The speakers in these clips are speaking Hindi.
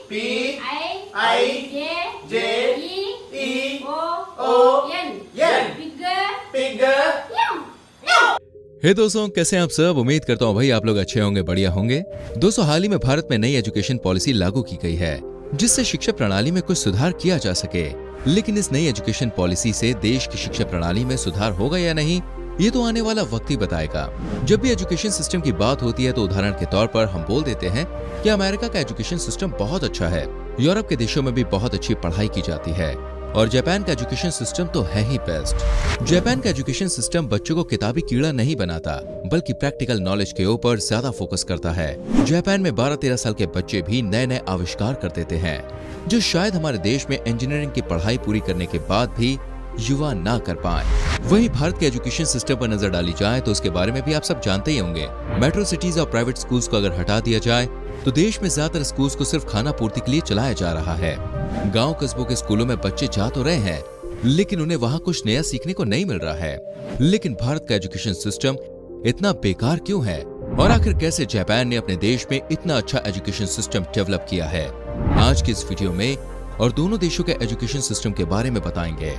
P I J E O N Pigger हे दोस्तों, कैसे हैं आप सब। उम्मीद करता हूँ भाई आप लोग अच्छे होंगे, बढ़िया होंगे। दोस्तों, हाल ही में भारत में नई एजुकेशन पॉलिसी लागू की गई है जिससे शिक्षा प्रणाली में कुछ सुधार किया जा सके। लेकिन इस नई एजुकेशन पॉलिसी से देश की शिक्षा प्रणाली में सुधार होगा या नहीं, ये तो आने वाला वक्त ही बताएगा। जब भी एजुकेशन सिस्टम की बात होती है तो उदाहरण के तौर पर हम बोल देते हैं कि अमेरिका का एजुकेशन सिस्टम बहुत अच्छा है, यूरोप के देशों में भी बहुत अच्छी पढ़ाई की जाती है और जापान का एजुकेशन सिस्टम तो है ही बेस्ट। जापान का एजुकेशन सिस्टम बच्चों को किताबी कीड़ा नहीं बनाता बल्कि प्रैक्टिकल नॉलेज के ऊपर ज्यादा फोकस करता है। जापान में 12-13 साल के बच्चे भी नए नए आविष्कार कर देते हैं जो शायद हमारे देश में इंजीनियरिंग की पढ़ाई पूरी करने के बाद भी युवा ना कर पाए। वहीं भारत के एजुकेशन सिस्टम पर नजर डाली जाए तो उसके बारे में भी आप सब जानते ही होंगे। मेट्रो सिटीज और प्राइवेट स्कूल्स को अगर हटा दिया जाए तो देश में ज्यादातर स्कूल्स को सिर्फ खाना पूर्ति के लिए चलाया जा रहा है। गांव कस्बों के स्कूलों में बच्चे जा तो रहे हैं लेकिन उन्हें वहां कुछ नया सीखने को नहीं मिल रहा है। लेकिन भारत का एजुकेशन सिस्टम इतना बेकार क्यों है और आखिर कैसे जापान ने अपने देश में इतना अच्छा एजुकेशन सिस्टम डेवलप किया है, आज की इस वीडियो में और दोनों देशों के एजुकेशन सिस्टम के बारे में बताएंगे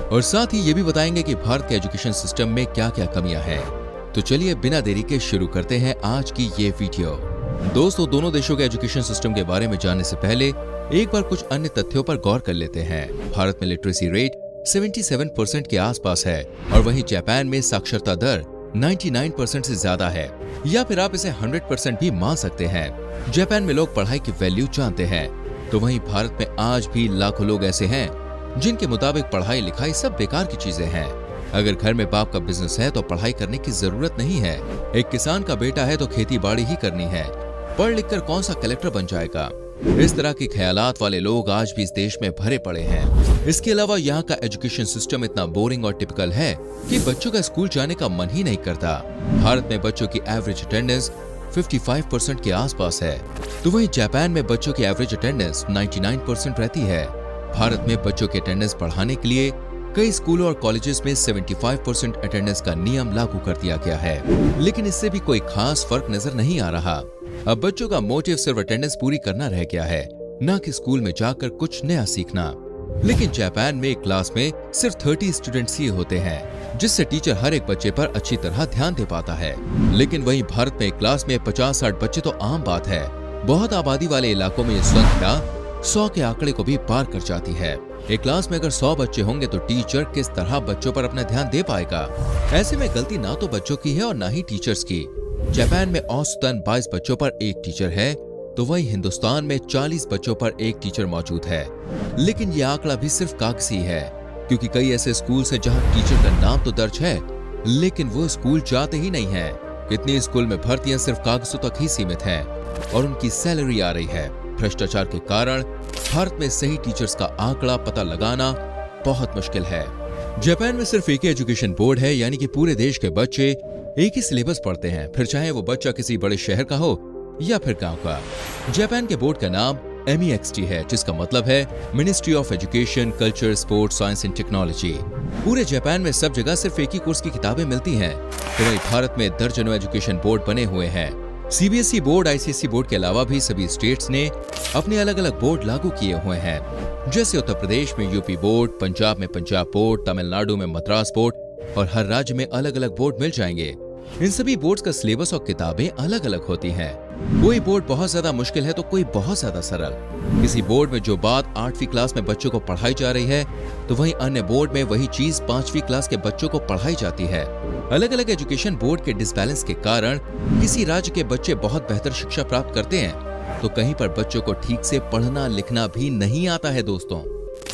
और साथ ही ये भी बताएंगे कि भारत के एजुकेशन सिस्टम में क्या क्या कमियां हैं। तो चलिए बिना देरी के शुरू करते हैं आज की ये वीडियो। दोस्तों, दोनों देशों के एजुकेशन सिस्टम के बारे में जानने से पहले एक बार कुछ अन्य तथ्यों पर गौर कर लेते हैं। भारत में लिटरेसी रेट 77% के आसपास है और वहीं जापान में साक्षरता दर 99% से ज्यादा है, या फिर आप इसे 100% भी मान सकते हैं। जापान में लोग पढ़ाई की वैल्यू जानते हैं तो वहीं भारत में आज भी लाखों लोग ऐसे हैं जिनके मुताबिक पढ़ाई लिखाई सब बेकार की चीजें हैं। अगर घर में बाप का बिजनेस है तो पढ़ाई करने की जरूरत नहीं है। एक किसान का बेटा है तो खेती बाड़ी ही करनी है, पढ़ लिख कर कौन सा कलेक्टर बन जाएगा। इस तरह के ख्यालात वाले लोग आज भी इस देश में भरे पड़े हैं। इसके अलावा यहाँ का एजुकेशन सिस्टम इतना बोरिंग और टिपिकल है कि बच्चों का स्कूल जाने का मन ही नहीं करता। भारत में बच्चों की एवरेज अटेंडेंस 55% के आसपास है तो वहीं जापान में बच्चों की एवरेज अटेंडेंस 99% रहती है। भारत में बच्चों की अटेंडेंस बढ़ाने के लिए कई स्कूलों और कॉलेजेस में 75% अटेंडेंस का नियम लागू कर दिया गया है, लेकिन इससे भी कोई खास फर्क नजर नहीं आ रहा। अब बच्चों का मोटिव सिर्फ अटेंडेंस पूरी करना रह गया है, न कि स्कूल में जाकर कुछ नया सीखना। लेकिन जापान में एक क्लास में सिर्फ 30 स्टूडेंट्स ही होते हैं जिससे टीचर हर एक बच्चे पर अच्छी तरह ध्यान दे पाता है। लेकिन वहीं भारत में एक क्लास में 50-60 बच्चे तो आम बात है। बहुत आबादी वाले इलाकों में ये संख्या 100 के आंकड़े को भी पार कर जाती है। एक क्लास में अगर 100 बच्चे होंगे तो टीचर किस तरह बच्चों पर अपना ध्यान दे पाएगा। ऐसे में गलती ना तो बच्चों की है और ना ही टीचर्स की। जापान में औसतन 22 बच्चों पर एक टीचर है तो वहीं हिंदुस्तान में 40 बच्चों पर एक टीचर मौजूद है। लेकिन ये आंकड़ा भी सिर्फ कागजी है क्योंकि कई ऐसे स्कूल है जहाँ टीचर का नाम तो दर्ज है लेकिन वो स्कूल जाते ही नहीं है। कितनी स्कूल में भर्तियां सिर्फ कागजों तक ही सीमित हैं और उनकी सैलरी आ रही है। भ्रष्टाचार के कारण भारत में सही टीचर्स का आंकड़ा पता लगाना बहुत मुश्किल है। जापान में सिर्फ एक ही एजुकेशन बोर्ड है, यानी कि पूरे देश के बच्चे एक ही सिलेबस पढ़ते हैं, फिर चाहे वो बच्चा किसी बड़े शहर का हो या फिर गांव का। जापान के बोर्ड का नाम MEXT है जिसका मतलब है ministry of education, culture, sports, science and technology. पूरे जापान में सब जगह सिर्फ एक ही कोर्स की किताबें मिलती हैं। तो वहीं भारत में दर्जनों एजुकेशन बोर्ड बने हुए हैं। CBSE बोर्ड, ICSE बोर्ड के अलावा भी सभी स्टेट्स ने अपने अलग अलग बोर्ड लागू किए हुए हैं। जैसे उत्तर प्रदेश में UP बोर्ड, पंजाब में पंजाब बोर्ड, तमिलनाडु में मद्रास बोर्ड और हर राज्य में अलग अलग बोर्ड मिल जाएंगे। इन सभी बोर्ड्स का सिलेबस और किताबें अलग अलग होती हैं। कोई बोर्ड बहुत ज्यादा मुश्किल है तो कोई बहुत ज्यादा सरल। किसी बोर्ड में जो बात 8वीं क्लास में बच्चों को पढ़ाई जा रही है तो वहीं अन्य बोर्ड में वही चीज 5वीं क्लास के बच्चों को पढ़ाई जाती है। अलग अलग एजुकेशन बोर्ड के डिसबैलेंस के कारण किसी राज्य के बच्चे बहुत बेहतर शिक्षा प्राप्त करते हैं तो कहीं पर बच्चों को ठीक से पढ़ना लिखना भी नहीं आता है। दोस्तों,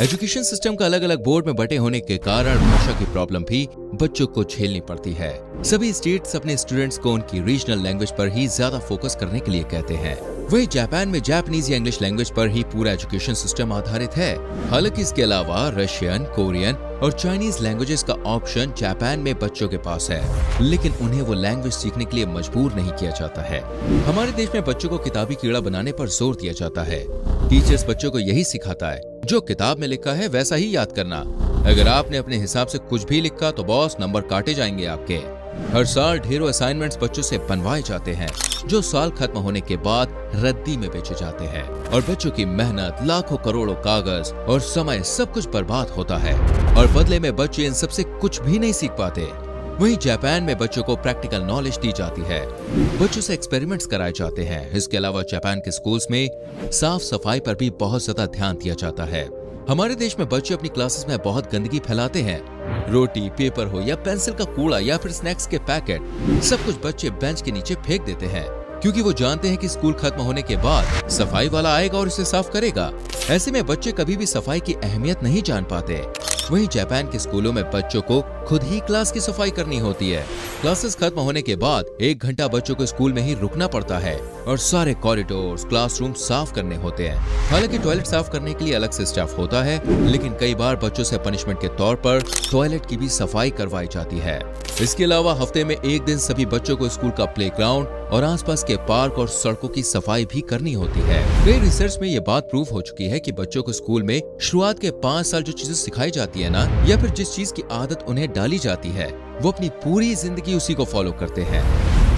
एजुकेशन सिस्टम का अलग अलग बोर्ड में बटे होने के कारण भाषा की प्रॉब्लम भी बच्चों को झेलनी पड़ती है। सभी स्टेट्स अपने स्टूडेंट्स को उनकी रीजनल लैंग्वेज पर ही ज्यादा फोकस करने के लिए कहते हैं। वहीं जापान में जापानीज या इंग्लिश लैंग्वेज पर ही पूरा एजुकेशन सिस्टम आधारित है। हालांकि इसके अलावा रशियन, कोरियन और चाइनीज लैंग्वेजेस का ऑप्शन जापान में बच्चों के पास है, लेकिन उन्हें वो लैंग्वेज सीखने के लिए मजबूर नहीं किया जाता है। हमारे देश में बच्चों को किताबी कीड़ा बनाने पर जोर दिया जाता है। टीचर्स बच्चों को यही सिखाता है जो किताब में लिखा है वैसा ही याद करना। अगर आपने अपने हिसाब से कुछ भी लिखा तो बॉस नंबर काटे जाएंगे आपके। हर साल ढेरों असाइनमेंट्स बच्चों से बनवाए जाते हैं जो साल खत्म होने के बाद रद्दी में बेचे जाते हैं और बच्चों की मेहनत, लाखों करोड़ों कागज और समय सब कुछ बर्बाद होता है और बदले में बच्चे इन सबसे कुछ भी नहीं सीख पाते। वहीं जापान में बच्चों को प्रैक्टिकल नॉलेज दी जाती है, बच्चों से एक्सपेरिमेंट्स कराए जाते हैं। इसके अलावा जापान के स्कूल्स में साफ सफाई पर भी बहुत ज्यादा ध्यान दिया जाता है। हमारे देश में बच्चे अपनी क्लासेस में बहुत गंदगी फैलाते हैं। रोटी, पेपर हो या पेंसिल का कूड़ा या फिर स्नैक्स के पैकेट, सब कुछ बच्चे बेंच के नीचे फेंक देते हैं क्योंकि वो जानते हैं कि स्कूल खत्म होने के बाद सफाई वाला आएगा और इसे साफ करेगा। ऐसे में बच्चे कभी भी सफाई की अहमियत नहीं जान पाते। वहीं जापान के स्कूलों में बच्चों को खुद ही क्लास की सफाई करनी होती है। क्लासेस खत्म होने के बाद 1 घंटा बच्चों को स्कूल में ही रुकना पड़ता है और सारे कॉरिडोर्स, क्लासरूम साफ करने होते हैं। हालांकि टॉयलेट साफ करने के लिए अलग से स्टाफ होता है, लेकिन कई बार बच्चों से पनिशमेंट के तौर पर टॉयलेट की भी सफाई करवाई जाती है। इसके अलावा हफ्ते में 1 दिन सभी बच्चों को स्कूल का प्लेग्राउंड और आसपास के पार्क और सड़कों की सफाई भी करनी होती है। कई रिसर्च में ये बात प्रूव हो चुकी है कि बच्चों को स्कूल में शुरुआत के 5 साल जो चीजें सिखाई जाती है ना, या फिर जिस चीज की आदत उन्हें डाली जाती है, वो अपनी पूरी जिंदगी उसी को फॉलो करते हैं।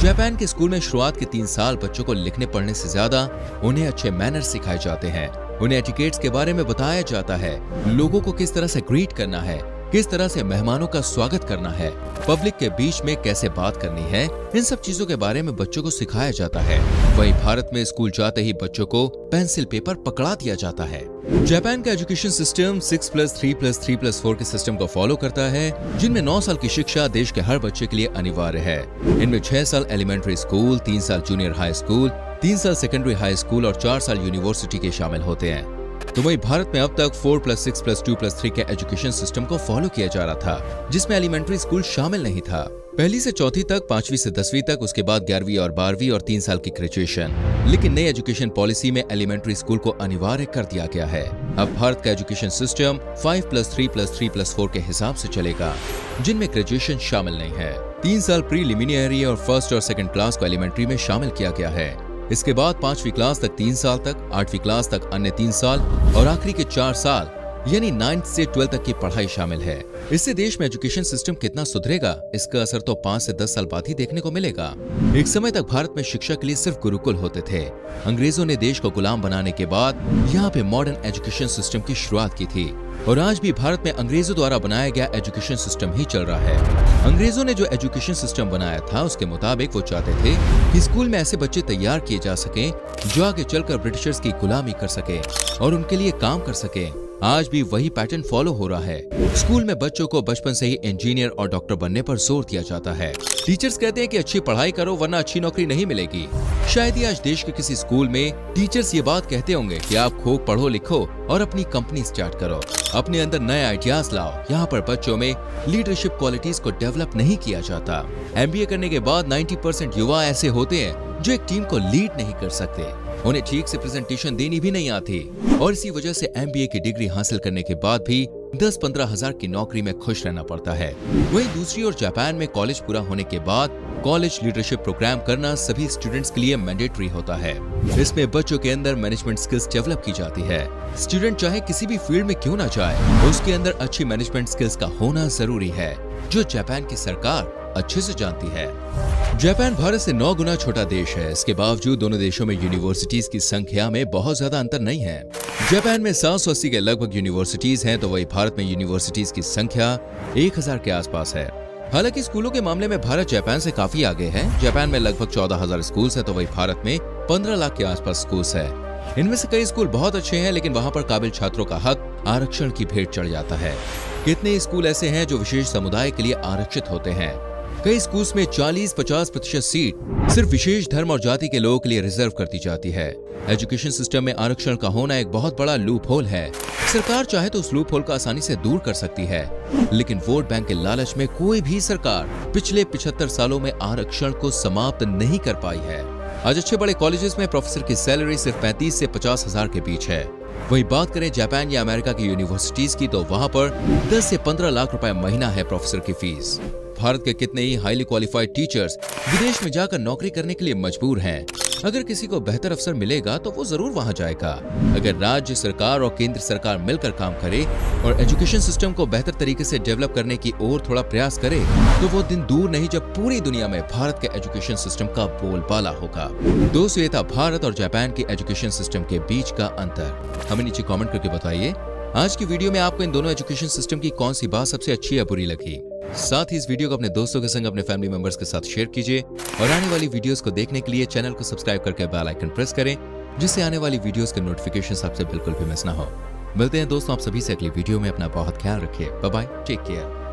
जापान के स्कूल में शुरुआत के 3 साल बच्चों को लिखने पढ़ने से ज्यादा उन्हें अच्छे मैनर्स सिखाए जाते हैं। उन्हें एटिकेट्स के बारे में बताया जाता है, लोगों को किस तरह से ग्रीट करना है, किस तरह से मेहमानों का स्वागत करना है, पब्लिक के बीच में कैसे बात करनी है, इन सब चीजों के बारे में बच्चों को सिखाया जाता है। वहीं भारत में स्कूल जाते ही बच्चों को पेंसिल पेपर पकड़ा दिया जाता है। जापान का एजुकेशन सिस्टम 6+3+3+4 के सिस्टम को फॉलो करता है, जिनमें 9 साल की शिक्षा देश के हर बच्चे के लिए अनिवार्य है। इनमें 6 साल एलिमेंट्री स्कूल, 3 साल जूनियर हाई स्कूल, 3 साल सेकेंडरी हाई स्कूल और 4 साल यूनिवर्सिटी के शामिल होते हैं। तो वहीं भारत में अब तक 4+6+2+3 के एजुकेशन सिस्टम को फॉलो किया जा रहा था, जिसमें एलिमेंट्री स्कूल शामिल नहीं था। 1ली से 4थी तक, 5वीं से 10वीं तक, उसके बाद 11वीं और 12वीं और 3 साल की ग्रेजुएशन। लेकिन नई एजुकेशन पॉलिसी में एलिमेंट्री स्कूल को अनिवार्य कर दिया गया है। अब भारत का एजुकेशन सिस्टम 5+3+3+4 के हिसाब से चलेगा, जिनमें ग्रेजुएशन शामिल नहीं है। 3 साल प्रीलिमिनरी और फर्स्ट और सेकंड क्लास को एलिमेंट्री में शामिल किया गया है। इसके बाद 5वीं क्लास तक 3 साल तक, 8वीं क्लास तक अन्य 3 साल और आखिरी के 4 साल यानी 9th से 12th तक की पढ़ाई शामिल है। इससे देश में एजुकेशन सिस्टम कितना सुधरेगा, इसका असर तो 5 से 10 साल बाद ही देखने को मिलेगा। एक समय तक भारत में शिक्षा के लिए सिर्फ गुरुकुल होते थे। अंग्रेजों ने देश को गुलाम बनाने के बाद यहाँ पे मॉडर्न एजुकेशन सिस्टम की शुरुआत की थी और आज भी भारत में अंग्रेजों द्वारा बनाया गया एजुकेशन सिस्टम ही चल रहा है। अंग्रेजों ने जो एजुकेशन सिस्टम बनाया था, उसके मुताबिक वो चाहते थे कि स्कूल में ऐसे बच्चे तैयार किए जा सकें जो आगे चलकर ब्रिटिशर्स की गुलामी कर सके और उनके लिए काम कर सके। आज भी वही पैटर्न फॉलो हो रहा है। स्कूल में बच्चों को बचपन से ही इंजीनियर और डॉक्टर बनने पर जोर दिया जाता है। टीचर्स कहते हैं कि अच्छी पढ़ाई करो वरना अच्छी नौकरी नहीं मिलेगी। शायद ही आज देश के किसी स्कूल में टीचर्स ये बात कहते होंगे कि आप खूब पढ़ो लिखो और अपनी कंपनी स्टार्ट करो, अपने अंदर नए आइडियाज लाओ। यहाँ पर बच्चों में लीडरशिप क्वालिटीज को डेवलप नहीं किया जाता। MBA करने के बाद 90% युवा ऐसे होते हैं जो एक टीम को लीड नहीं कर सकते, उन्हें ठीक से प्रेजेंटेशन देनी भी नहीं आती और इसी वजह से MBA की डिग्री हासिल करने के बाद भी 10-15 हजार की नौकरी में खुश रहना पड़ता है। वहीं दूसरी ओर जापान में कॉलेज पूरा होने के बाद कॉलेज लीडरशिप प्रोग्राम करना सभी स्टूडेंट्स के लिए मैंडेटरी होता है। इसमें बच्चों के अंदर मैनेजमेंट स्किल्स डेवलप की जाती है। स्टूडेंट चाहे किसी भी फील्ड में क्यों ना जाए, उसके अंदर अच्छी मैनेजमेंट स्किल्स का होना जरूरी है, जो जापान की सरकार अच्छे से जानती है। जापान भारत से 9 गुना छोटा देश है। इसके बावजूद दोनों देशों में यूनिवर्सिटीज की संख्या में बहुत ज्यादा अंतर नहीं है। जापान में 780 के लगभग यूनिवर्सिटीज हैं, तो वही भारत में यूनिवर्सिटीज की संख्या 1000 के आसपास है। हालांकि स्कूलों के मामले में भारत जापान से काफी आगे है। जापान में लगभग 14,000 स्कूल्स है, तो वही भारत में 15 लाख के आसपास स्कूल्स है। इनमें से कई स्कूल बहुत अच्छे हैं, लेकिन वहाँ पर काबिल छात्रों का हक आरक्षण की भेंट चढ़ जाता है। कितने स्कूल ऐसे हैं जो विशेष समुदाय के लिए आरक्षित होते हैं। कई स्कूल्स में 40-50% सीट सिर्फ विशेष धर्म और जाति के लोगों के लिए रिजर्व कर दी जाती है। एजुकेशन सिस्टम में आरक्षण का होना एक बहुत बड़ा लूप होल है। सरकार चाहे तो उस लूप होल को आसानी से दूर कर सकती है, लेकिन वोट बैंक के लालच में कोई भी सरकार पिछले 75 सालों में आरक्षण को समाप्त नहीं कर पाई है। आज अच्छे बड़े कॉलेजेस में प्रोफेसर की सैलरी सिर्फ 35 से 50 हजार के बीच है। वही बात करें जापान या अमेरिका की यूनिवर्सिटीज की, तो वहाँ पर 10 से 15 लाख रुपए महीना है प्रोफेसर की फीस। भारत के कितने ही हाईली क्वालिफाइड टीचर्स विदेश में जाकर नौकरी करने के लिए मजबूर हैं। अगर किसी को बेहतर अवसर मिलेगा तो वो जरूर वहां जाएगा। अगर राज्य सरकार और केंद्र सरकार मिलकर काम करे और एजुकेशन सिस्टम को बेहतर तरीके से डेवलप करने की ओर थोड़ा प्रयास करे तो वो दिन दूर नहीं जब पूरी दुनिया में भारत के एजुकेशन सिस्टम का बोलबाला होगा। दोस्तों, ये था भारत और जापान के एजुकेशन सिस्टम के बीच का अंतर। हमें नीचे कमेंट करके बताइए आज की वीडियो में आपको इन दोनों एजुकेशन सिस्टम की कौन सी बात सबसे अच्छी या बुरी लगी। साथ ही इस वीडियो को अपने दोस्तों के संग, अपने फैमिली मेंबर्स के साथ शेयर कीजिए और आने वाली वीडियोस को देखने के लिए चैनल को सब्सक्राइब करके बेल आइकन प्रेस करें, जिससे आने वाली वीडियोस के नोटिफिकेशन आपसे बिल्कुल भी मिस ना हो। मिलते हैं दोस्तों आप सभी से अगली वीडियो में। अपना बहुत ख्याल रखिए। Bye bye, take care.